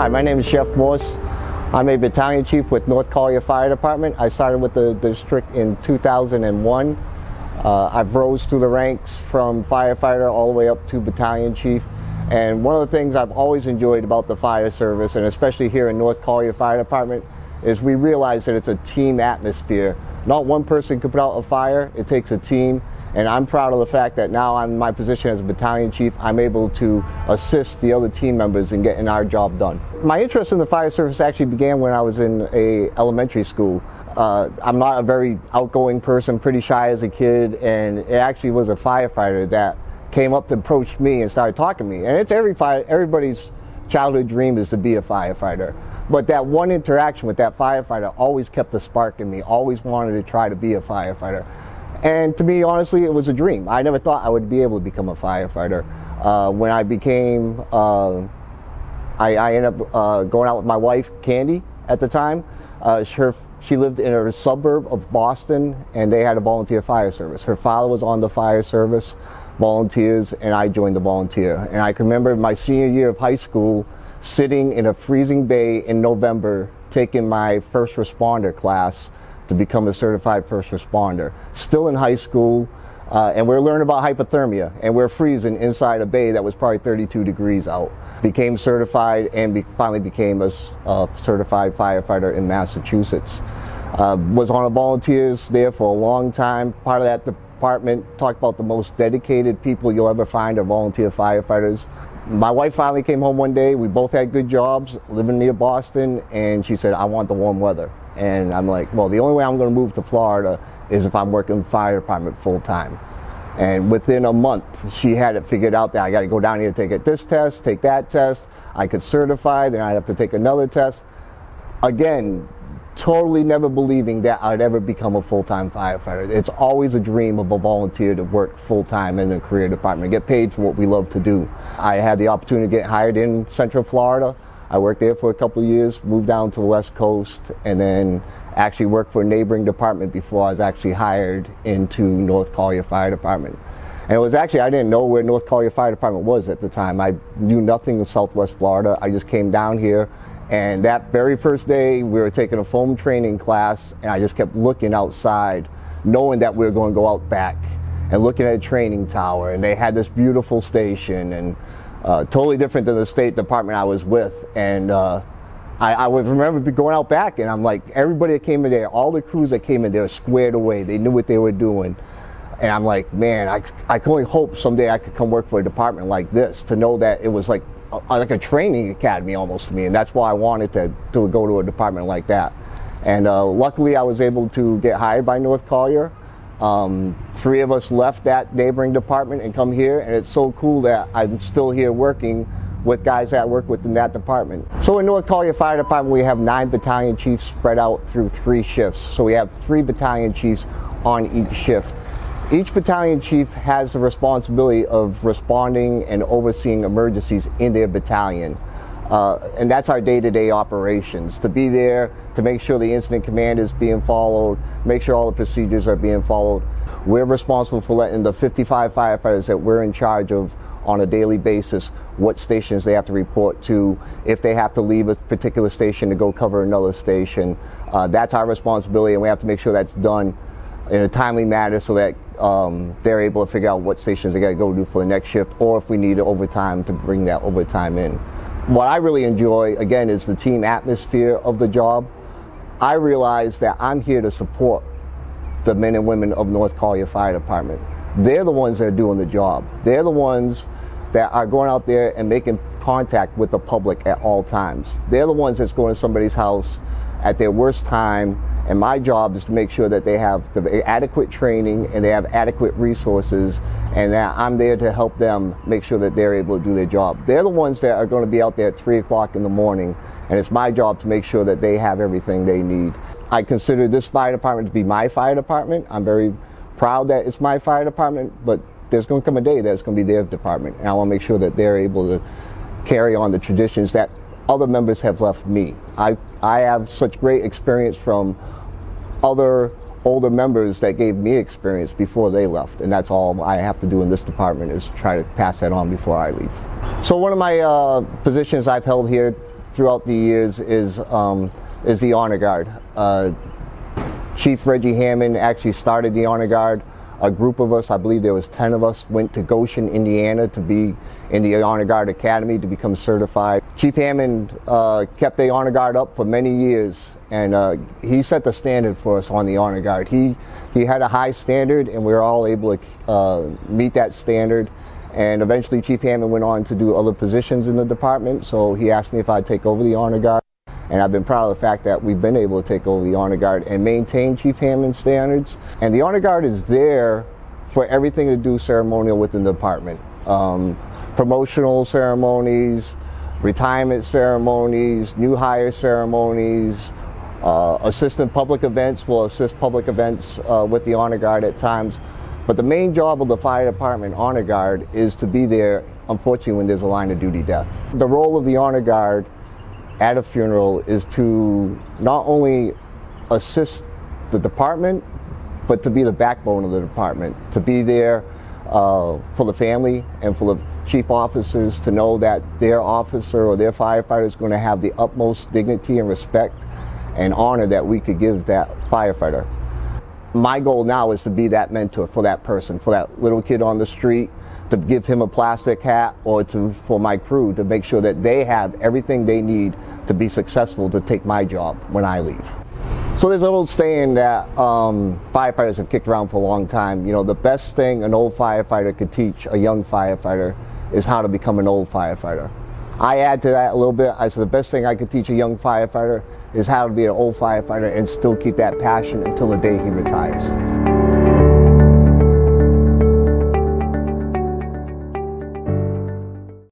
Hi, my name is Chef Morse. I'm a battalion chief with North Collier Fire Department. I started with the district in 2001. I've rose through the ranks from firefighter all the way up to battalion chief. And one of the things I've always enjoyed about the fire service, and especially here in North Collier Fire Department, is we realize that it's a team atmosphere. Not one person can put out a fire, it takes a team. And I'm proud of the fact that now I'm in my position as a battalion chief, I'm able to assist the other team members in getting our job done. My interest in the fire service actually began when I was in elementary school. I'm not a very outgoing person, pretty shy as a kid, and it actually was a firefighter that came up to approach me and started talking to me. And it's everybody's childhood dream is to be a firefighter. But that one interaction with that firefighter always kept a spark in me, always wanted to try to be a firefighter. And to me, honestly, it was a dream. I never thought I would be able to become a firefighter. When I became, I ended up going out with my wife, Candy, at the time. She lived in a suburb of Boston, and they had a volunteer fire service. Her father was on the fire service, volunteers, and I joined the volunteer. And I can remember my senior year of high school, sitting in a freezing bay in November, taking my first responder class to become a certified first responder. Still in high school, and we're learning about hypothermia, and we're freezing inside a bay that was probably 32 degrees out. Became certified and finally became a certified firefighter in Massachusetts. Was on a volunteers there for a long time. Part of that department, talked about the most dedicated people you'll ever find are volunteer firefighters. My wife finally came home one day. We both had good jobs, living near Boston, and she said, I want the warm weather. And I'm like, well, the only way I'm going to move to Florida is if I'm working in the fire department full time. And within a month, she had it figured out that I got to go down here to take this test, take that test. I could certify, then I'd have to take another test. Again, totally never believing that I'd ever become a full-time firefighter. It's always a dream of a volunteer to work full-time in the career department, get paid for what we love to do. I had the opportunity to get hired in Central Florida. I worked there for a couple of years, moved down to the West Coast, and then actually worked for a neighboring department before I was actually hired into North Collier Fire Department. And it was actually, I didn't know where North Collier Fire Department was at the time. I knew nothing of Southwest Florida. I just came down here, and that very first day we were taking a foam training class, and I just kept looking outside, knowing that we were going to go out back, and looking at a training tower, and they had this beautiful station, and totally different than the state department I was with. And I would remember going out back, and I'm like, everybody that came in there, all the crews that came in there squared away. They knew what they were doing. And I'm like, man, I can only hope someday I could come work for a department like this, to know that it was like a training academy almost to me. And that's why I wanted to go to a department like that. And luckily I was able to get hired by North Collier. 3 of us left that neighboring department and come here, and it's so cool that I'm still here working with guys that work within that department. So in North Collier Fire Department, we have 9 battalion chiefs spread out through 3 shifts. So we have 3 battalion chiefs on each shift. Each battalion chief has the responsibility of responding and overseeing emergencies in their battalion. And that's our day-to-day operations, to be there, to make sure the incident command is being followed, make sure all the procedures are being followed. We're responsible for letting the 55 firefighters that we're in charge of on a daily basis what stations they have to report to, if they have to leave a particular station to go cover another station. That's our responsibility, and we have to make sure that's done in a timely manner so that they're able to figure out what stations they got to go do for the next shift, or if we need overtime, to bring that overtime in. What I really enjoy, again, is the team atmosphere of the job. I realize that I'm here to support the men and women of North Collier Fire Department. They're the ones that are doing the job. They're the ones that are going out there and making contact with the public at all times. They're the ones that's going to somebody's house at their worst time, and my job is to make sure that they have the adequate training and they have adequate resources, and that I'm there to help them make sure that they're able to do their job. They're the ones that are going to be out there at 3 o'clock in the morning, and it's my job to make sure that they have everything they need. I consider this fire department to be my fire department. I'm very proud that it's my fire department, but there's going to come a day that it's going to be their department, and I want to make sure that they're able to carry on the traditions that other members have left me. I have such great experience from other older members that gave me experience before they left, and that's all I have to do in this department, is try to pass that on before I leave. So one of my positions I've held here throughout the years is the Honor Guard. Chief Reggie Hammond actually started the Honor Guard. A group of us, I believe there was 10 of us, went to Goshen, Indiana to be in the Honor Guard Academy to become certified. Chief Hammond kept the Honor Guard up for many years, and he set the standard for us on the Honor Guard. He had a high standard, and we were all able to meet that standard. And eventually Chief Hammond went on to do other positions in the department, so he asked me if I'd take over the Honor Guard. And I've been proud of the fact that we've been able to take over the Honor Guard and maintain Chief Hammond's standards. And the Honor Guard is there for everything to do ceremonial within the department. Promotional ceremonies, retirement ceremonies, new hire ceremonies, assistant public events. Will assist public events with the Honor Guard at times. But the main job of the Fire Department Honor Guard is to be there, unfortunately, when there's a line of duty death. The role of the Honor Guard at a funeral is to not only assist the department, but to be the backbone of the department, to be there for the family and for the chief officers to know that their officer or their firefighter is going to have the utmost dignity and respect and honor that we could give that firefighter. My goal now is to be that mentor for that person, for that little kid on the street, to give him a plastic hat, or for my crew to make sure that they have everything they need to be successful to take my job when I leave. So there's an old saying that firefighters have kicked around for a long time. You know, the best thing an old firefighter could teach a young firefighter is how to become an old firefighter. I add to that a little bit. I said the best thing I could teach a young firefighter is how to be an old firefighter and still keep that passion until the day he retires.